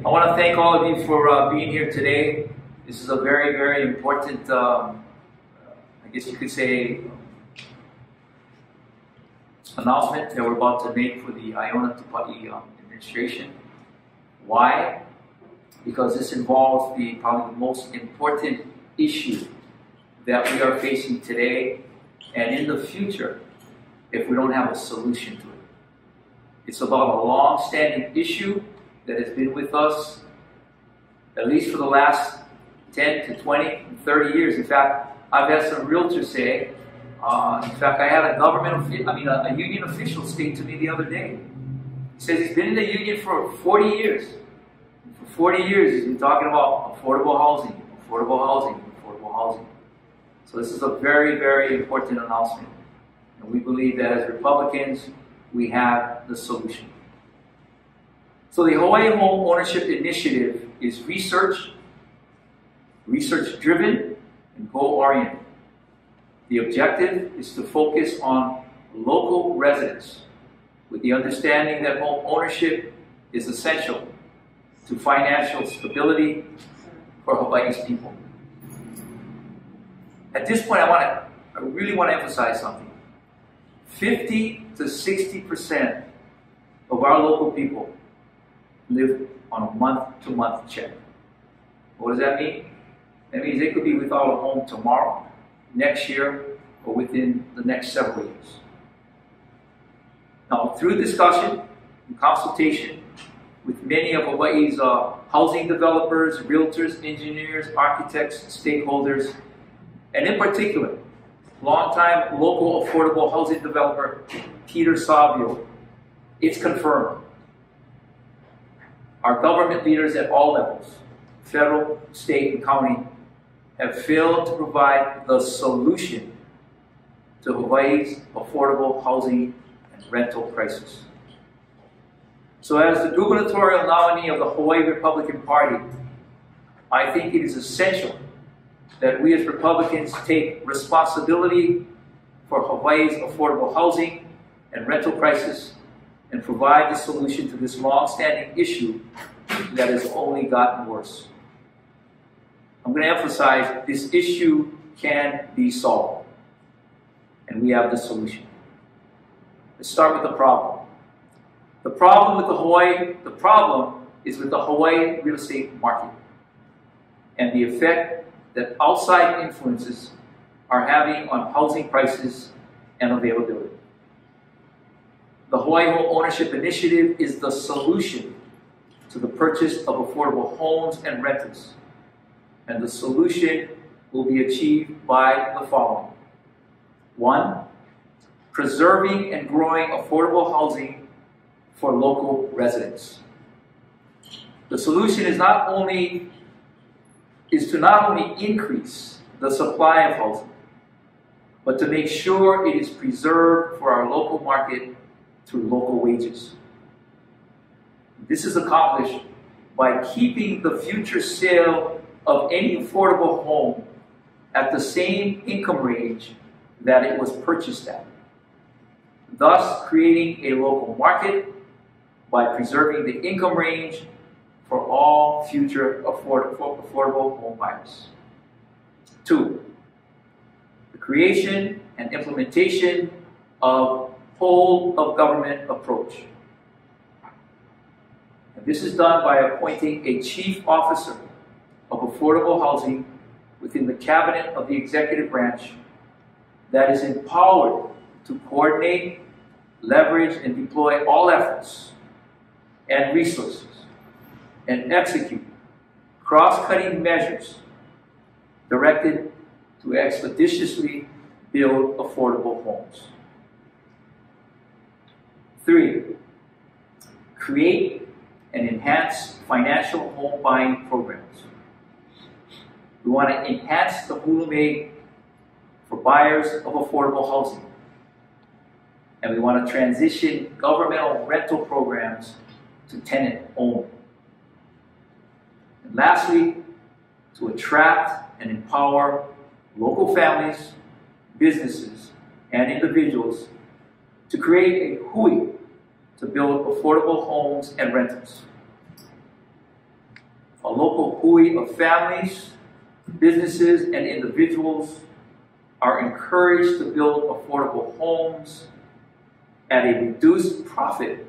I want to thank all of you for being here today. This is a very, very important, I guess you could say, announcement that we're about to make for the Aiona administration. Why? Because this involves probably the most important issue that we are facing today and in the future if we don't have a solution to it. It's about a long-standing issue that has been with us at least for the last 10 to 20, 30 years. In fact, I've had some realtors say, in fact, I had a union official state to me the other day. He says he's been in the union for 40 years. For 40 years, he's been talking about affordable housing, affordable housing, affordable housing. So this is a very, very important announcement. And we believe that as Republicans, we have the solution. So the Hawaii Home Ownership Initiative is research-driven, and goal-oriented. The objective is to focus on local residents with the understanding that home ownership is essential to financial stability for Hawaii's people. At this point, I really want to emphasize something. 50 to 60% of our local people live on a month-to-month check. What does that mean? That means they could be without a home tomorrow, next year, or within the next several years. Now, through discussion and consultation with many of Hawaii's housing developers, realtors, engineers, architects, stakeholders, and in particular, longtime local affordable housing developer Peter Savio, it's confirmed. Our government leaders at all levels, federal, state, and county, have failed to provide the solution to Hawaii's affordable housing and rental crisis. So as the gubernatorial nominee of the Hawaii Republican Party, I think it is essential that we as Republicans take responsibility for Hawaii's affordable housing and rental crisis and provide the solution to this long-standing issue that has only gotten worse. I'm going to emphasize this issue can be solved, and we have the solution. Let's start with the problem. The problem is with the Hawaii real estate market and the effect that outside influences are having on housing prices and availability. The Hawaii Home Ownership Initiative is the solution to the purchase of affordable homes and rentals. And the solution will be achieved by the following. 1, preserving and growing affordable housing for local residents. The solution is to not only increase the supply of housing, but to make sure it is preserved for our local market through local wages. This is accomplished by keeping the future sale of any affordable home at the same income range that it was purchased at, thus creating a local market by preserving the income range for all future affordable home buyers. 2, the creation and implementation of whole-of-government approach. And this is done by appointing a chief officer of affordable housing within the cabinet of the executive branch that is empowered to coordinate, leverage, and deploy all efforts and resources and execute cross-cutting measures directed to expeditiously build affordable homes. 3, create and enhance financial home buying programs. We want to enhance the hulume for buyers of affordable housing. And we want to transition governmental rental programs to tenant-owned. And lastly, to attract and empower local families, businesses, and individuals to create a hui to build affordable homes and rentals. A local hui of families, businesses, and individuals are encouraged to build affordable homes at a reduced profit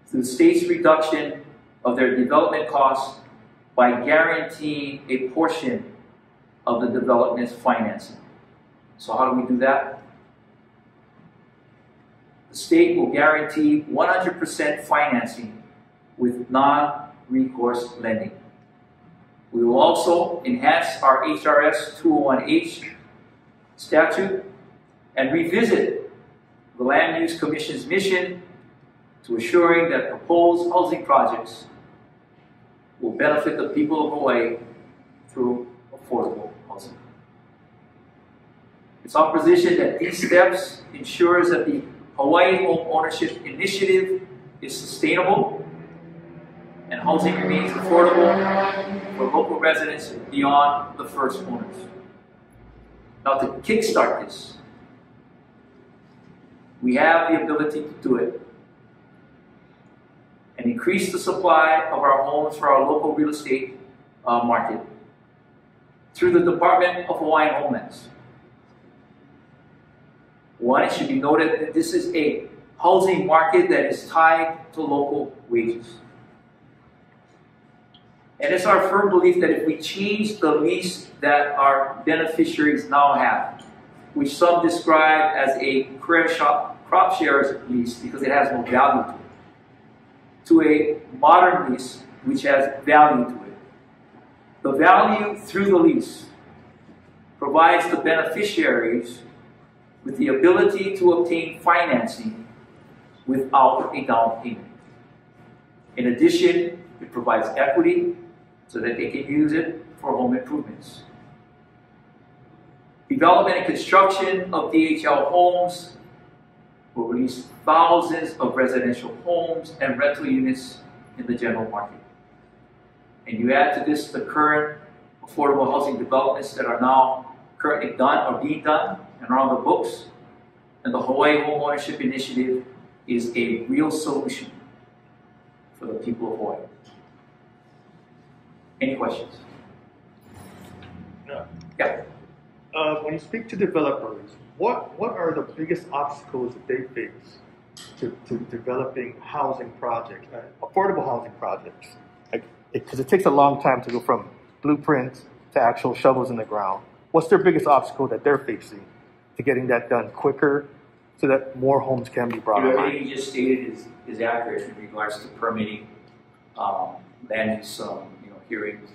through the state's reduction of their development costs by guaranteeing a portion of the development's financing. So how do we do that? The state will guarantee 100% financing with non-recourse lending. We will also enhance our HRS 201H statute and revisit the Land Use Commission's mission to assuring that proposed housing projects will benefit the people of Hawaii through affordable housing. It's our position that these steps ensures that the Hawaii Home Ownership Initiative is sustainable and housing remains affordable for local residents beyond the first owners. Now, to kickstart this, we have the ability to do it and increase the supply of our homes for our local real estate market through the Department of Hawaiian Homelands. One, it should be noted that this is a housing market that is tied to local wages. And it's our firm belief that if we change the lease that our beneficiaries now have, which some describe as a crop shares lease because it has no value to it, to a modern lease which has value to it. The value through the lease provides the beneficiaries with the ability to obtain financing without a down payment. In addition, it provides equity so that they can use it for home improvements. Development and construction of DHL homes will release thousands of residential homes and rental units in the general market. And you add to this the current affordable housing developments that are now currently done or being done and are on the books, and the Hawaii Home Ownership Initiative is a real solution for the people of Hawaii. Any questions? No. Yeah. When you speak to developers, what are the biggest obstacles that they face to developing housing projects, affordable housing projects? Because it takes a long time to go from blueprints to actual shovels in the ground. What's their biggest obstacle that they're facing to getting that done quicker so that more homes can be brought online? Everything you just stated is accurate in regards to permitting, land use, hearings,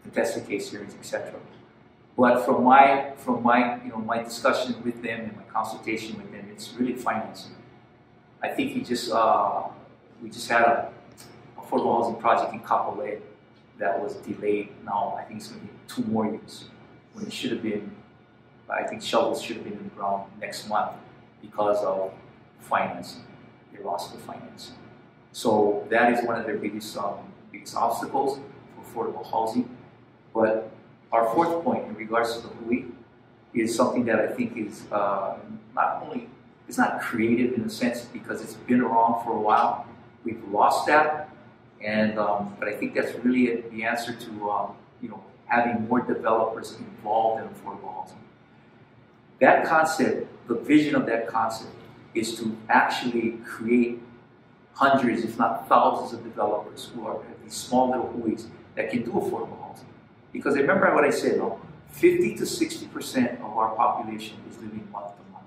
contested case hearings, etc. But from my discussion with them and my consultation with them, it's really financing. I think we just had a affordable housing project in Kapolei that was delayed. Now I think it's going to be 2 more years when it should have been. I think shovels should have been in the ground next month because of financing. They lost the financing. So that is one of their biggest obstacles for affordable housing. But our fourth point in regards to the hui is something that I think is it's not creative in a sense because it's been around for a while. We've lost that, and but I think that's really the answer to having more developers involved in affordable housing. That concept, the vision of that concept, is to actually create hundreds, if not thousands, of developers who are these small little huis that can do affordable housing. Because remember what I said, 50 to 60% of our population is living month to month.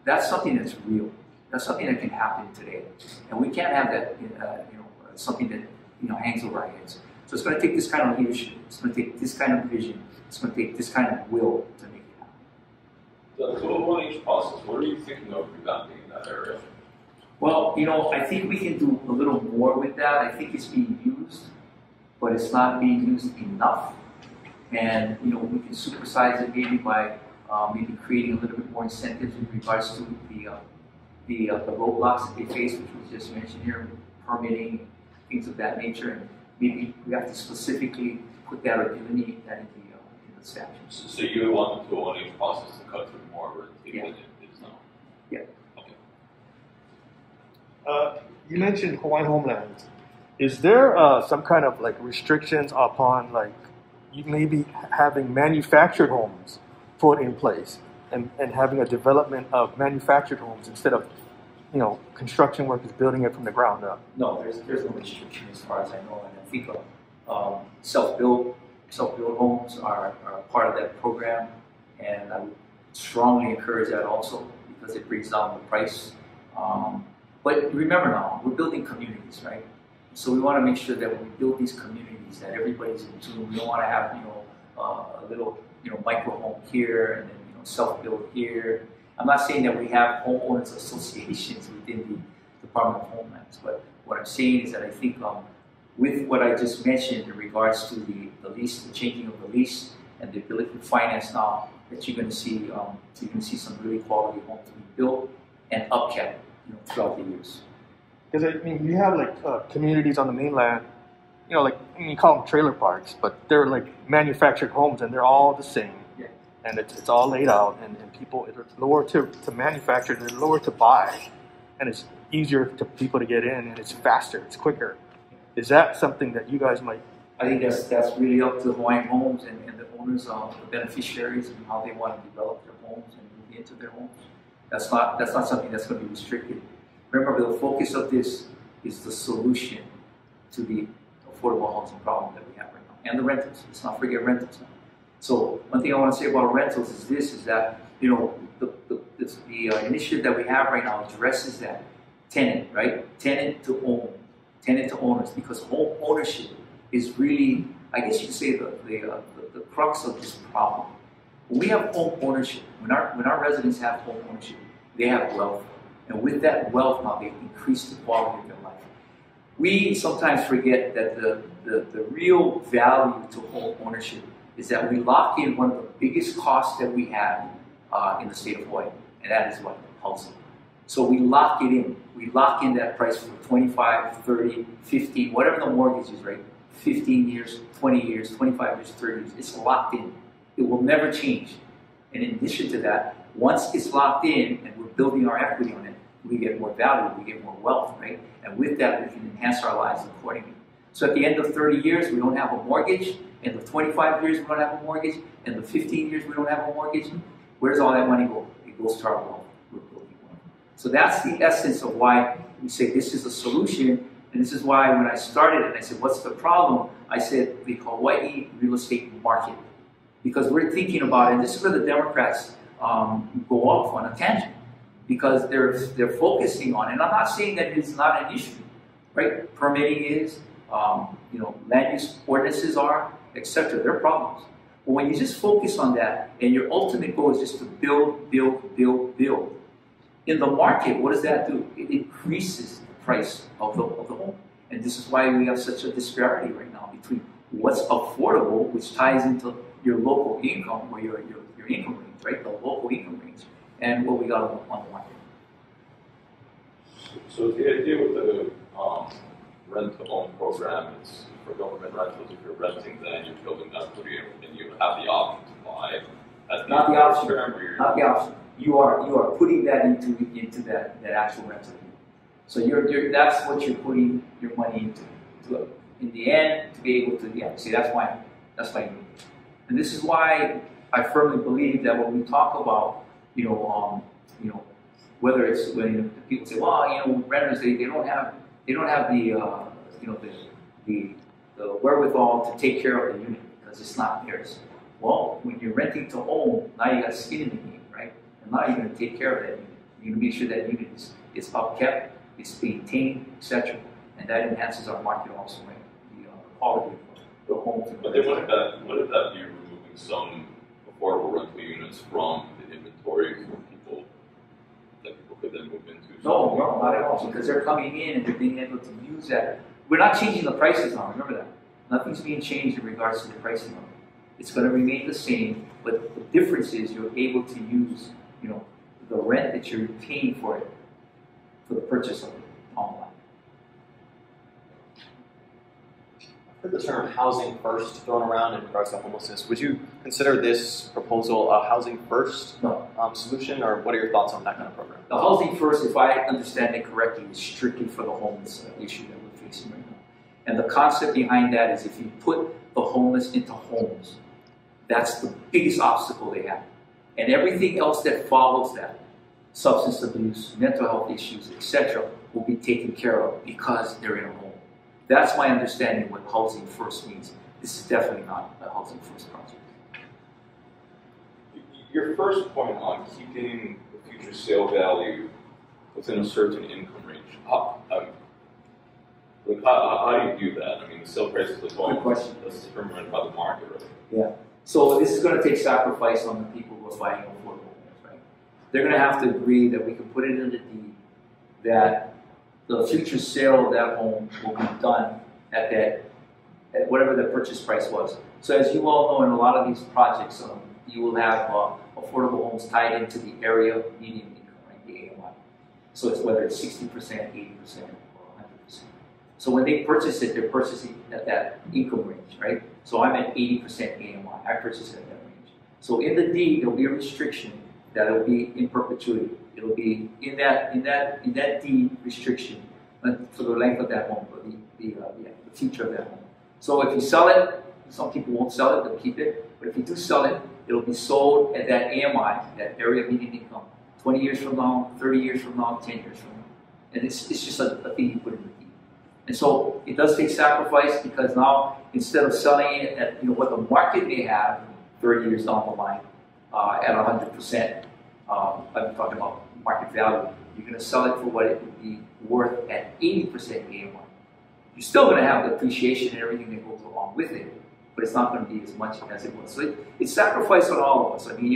That's something that's real. That's something that can happen today, and we can't have that. Something that hangs over our heads. So it's going to take this kind of leadership. It's going to take this kind of vision. It's going to take this kind of will to make it happen. The 201H process, what are you thinking of revamping in that area? Well, I think we can do a little more with that. I think it's being used, but it's not being used enough. And we can supersize it maybe by maybe creating a little bit more incentives in regards to the roadblocks that they face, which was just mentioned here, permitting, things of that nature, and maybe we have to specifically put that or delineate that in the statutes. So you would want the 201H process to cut through more red tape than it is now? Yeah. Okay. You mentioned Hawaiian Homelands. Is there some kind of like restrictions upon like you maybe having manufactured homes put in place and having a development of manufactured homes instead of, you know, construction workers building it from the ground up? No, there's no restriction as far as I know, and I think self-built homes are part of that program, and I would strongly encourage that also because it brings down the price. But remember now, we're building communities, right? So we want to make sure that when we build these communities, that everybody's in tune. We don't want to have, you know, a little, you know, micro home here and then, you know, self-built here. I'm not saying that we have homeowners associations within the Department of Homelands, but what I'm saying is that I think with what I just mentioned in regards to the lease, the changing of the lease, and the ability to finance now, that you're going to see some really quality homes being built and upkept, you know, throughout the years. Because I mean, you have like communities on the mainland, you know, like I mean, you call them trailer parks, but they're like manufactured homes, and they're all the same. Yeah. And it's all laid out, and people, it's lower to manufacture, and they're lower to buy, and it's easier to people to get in, and it's faster, it's quicker. Is that something that you guys might? I think that's really up to Hawaiian Homes and the owners, the beneficiaries, and how they want to develop their homes and move into their homes. That's not something that's going to be restricted. Remember, the focus of this is the solution to the affordable housing problem that we have right now, and the rentals. Let's not forget rentals now. So one thing I want to say about rentals is that, you know, the initiative that we have right now addresses that tenant, right? Tenant to own, tenant to owners, because home ownership is really, I guess you could say, the crux of this problem. When we have home ownership, when our residents have home ownership, they have wealth. And with that wealth now, they increase the quality of their life. We sometimes forget that the real value to home ownership is that we lock in one of the biggest costs that we have in the state of Hawaii, and that is what? Housing. So we lock it in. We lock in that price for 25, 30, 50, whatever the mortgage is, right? 15 years, 20 years, 25 years, 30 years. It's locked in. It will never change. And in addition to that, once it's locked in and we're building our equity on it, we get more value, we get more wealth, right? And with that, we can enhance our lives accordingly. So at the end of 30 years, we don't have a mortgage. In the 25 years, we don't have a mortgage. In the 15 years, we don't have a mortgage. Where does all that money go? It goes to our wealth. We're building wealth. So that's the essence of why we say this is a solution. And this is why when I started and I said, what's the problem? I said the Hawaii real estate market. Because we're thinking about it, and this is where the Democrats go off on a tangent. Because they're focusing on it. And I'm not saying that it's not an issue, right? Permitting is, you know, land use ordinances are, etc. They're problems. But when you just focus on that, and your ultimate goal is just to build, build, build, build, in the market, what does that do? It increases the price of the home. And this is why we have such a disparity right now between what's affordable, which ties into your local income, or your income range, right? The local income range, and what we got on the market. So the idea with the rent-to-own program is for government rentals. If you're renting, then you're building equity, and you have the option to buy. Not the option. Not the option. You are putting that into that actual rental. So that's what you're putting your money into. In the end, to be able to see that's why. And this is why I firmly believe that when we talk about whether it's when people say, well, renters they don't have the the wherewithal to take care of the unit because it's not theirs. Well, when you're renting to own, now you got skin in the game, right? And now you're going to take care of that unit. You're going to make sure that unit is upkept, it's maintained, etc. And that enhances our market also, right? The quality of the homes. But then wouldn't that be removing some affordable rental units from the inventory for people that people could then move into? No, not at all. Because they're coming in and they're being able to use that. We're not changing the prices now, remember that. Nothing's being changed in regards to the pricing of it. It's going to remain the same, but the difference is you're able to use, the rent that you're paying for it, for the purchase of it online. I've heard the term housing first thrown around in regards to homelessness. Would you consider this proposal a housing first solution, or what are your thoughts on that kind of program? The housing first, if I understand it correctly, is strictly for the homeless issue that we're facing right now. And the concept behind that is if you put the homeless into homes, that's the biggest obstacle they have. And everything else that follows that, substance abuse, mental health issues, etc., will be taken care of because they're in a home. That's my understanding of what housing first means. This is definitely not a housing first project. Your first point on keeping the future sale value within a certain income range, how do you view that? I mean, the sale price is the Good question. That's determined by the market, right? Yeah. So this is going to take sacrifice on the people who are buying affordable homes, right? They're going to have to agree that we can put it in the deed that the future sale of that home will be done at whatever the purchase price was. So as you all know, in a lot of these projects, you will have affordable homes tied into the area median income, right, the AMI. So it's whether it's 60%, 80%, or 100%. So when they purchase it, they're purchasing at that income range, right? So I'm at 80% AMI. I purchase it at that range. So in the deed, there'll be a restriction that will be in perpetuity. It'll be in that deed restriction for the length of that home, the future of that home. So if you sell it, some people won't sell it, they'll keep it. But if you do sell it, it'll be sold at that AMI, that area median income, 20 years from now, 30 years from now, 10 years from now. And it's just a thing you put in the deed. And so it does take sacrifice because now instead of selling it at what the market may have 30 years down the line at 100%, I'm talking about market value, you're going to sell it for what it would be worth at 80% AMI. You're still going to have the appreciation and everything that goes along with it, but it's not going to be as much as it was. So it's sacrifice on all of us. I mean,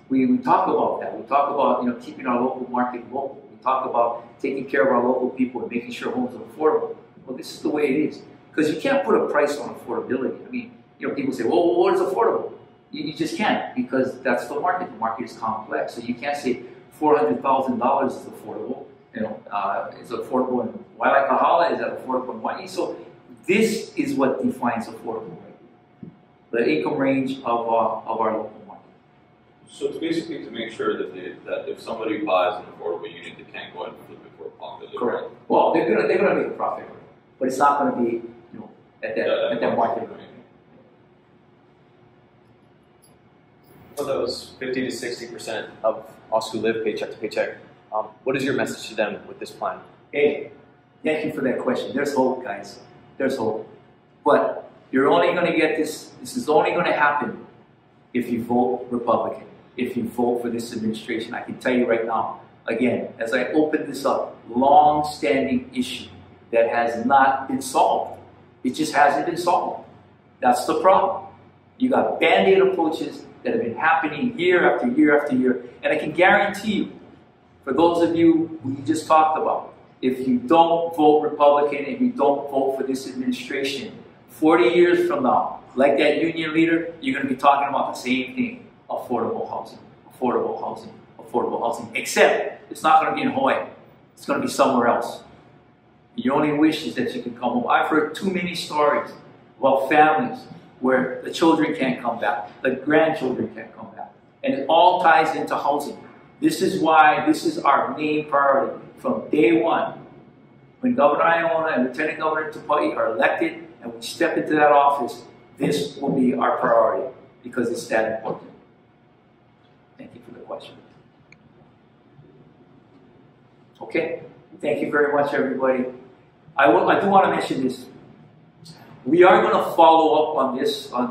we talk about that. We talk about keeping our local market local. We talk about taking care of our local people and making sure homes are affordable. Well, this is the way it is because you can't put a price on affordability. I mean, people say, "Well, what is affordable?" You just can't because that's the market. The market is complex, so you can't say $400,000 is affordable. It's affordable in Wailakahala, is that affordable in Hawaii? So this is what defines affordable, right? The income range of our local market. So it's basically to make sure that if somebody buys an affordable unit, they can't go ahead and flip it for a profit. Correct. Well, they're gonna make a profit, but it's not gonna be at that market rate. For those 50 to 60% of us who live paycheck to paycheck, what is your message to them with this plan? Hey, thank you for that question. There's hope, guys. There's hope. But you're only going to get this. This is only going to happen if you vote Republican, if you vote for this administration. I can tell you right now, again, as I open this up, long-standing issue that has not been solved. It just hasn't been solved. That's the problem. You got Band-Aid approaches that have been happening year after year after year. And I can guarantee you, for those of you who you just talked about, if you don't vote Republican and you don't vote for this administration, 40 years from now, like that union leader, you're going to be talking about the same thing, affordable housing, affordable housing, affordable housing, except it's not going to be in Hawaii. It's going to be somewhere else. Your only wish is that you can come home. I've heard too many stories about families where the children can't come back, the grandchildren can't come back. And it all ties into housing. This is why this is our main priority from day one. When Governor Aiona and Lieutenant Governor Tupai are elected and we step into that office, this will be our priority because it's that important. Thank you for the question. Okay, thank you very much, everybody. I do want to mention this. We are going to follow up on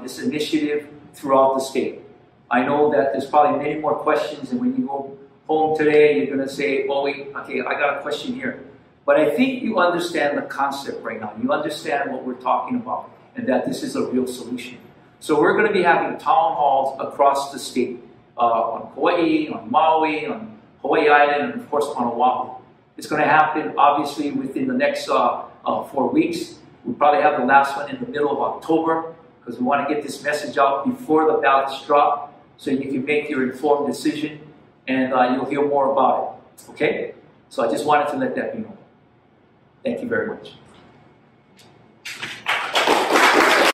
this initiative throughout the state. I know that there's probably many more questions, and when you go home today, you're going to say, "Oh, wait, okay, I got a question here." But I think you understand the concept right now. You understand what we're talking about, and that this is a real solution. So we're going to be having town halls across the state, on Kauai, on Maui, on Hawaii Island, and of course on Oahu. It's going to happen, obviously, within the next 4 weeks. We'll probably have the last one in the middle of October because we want to get this message out before the ballots drop so you can make your informed decision and you'll hear more about it. Okay? So I just wanted to let that be known. Thank you very much.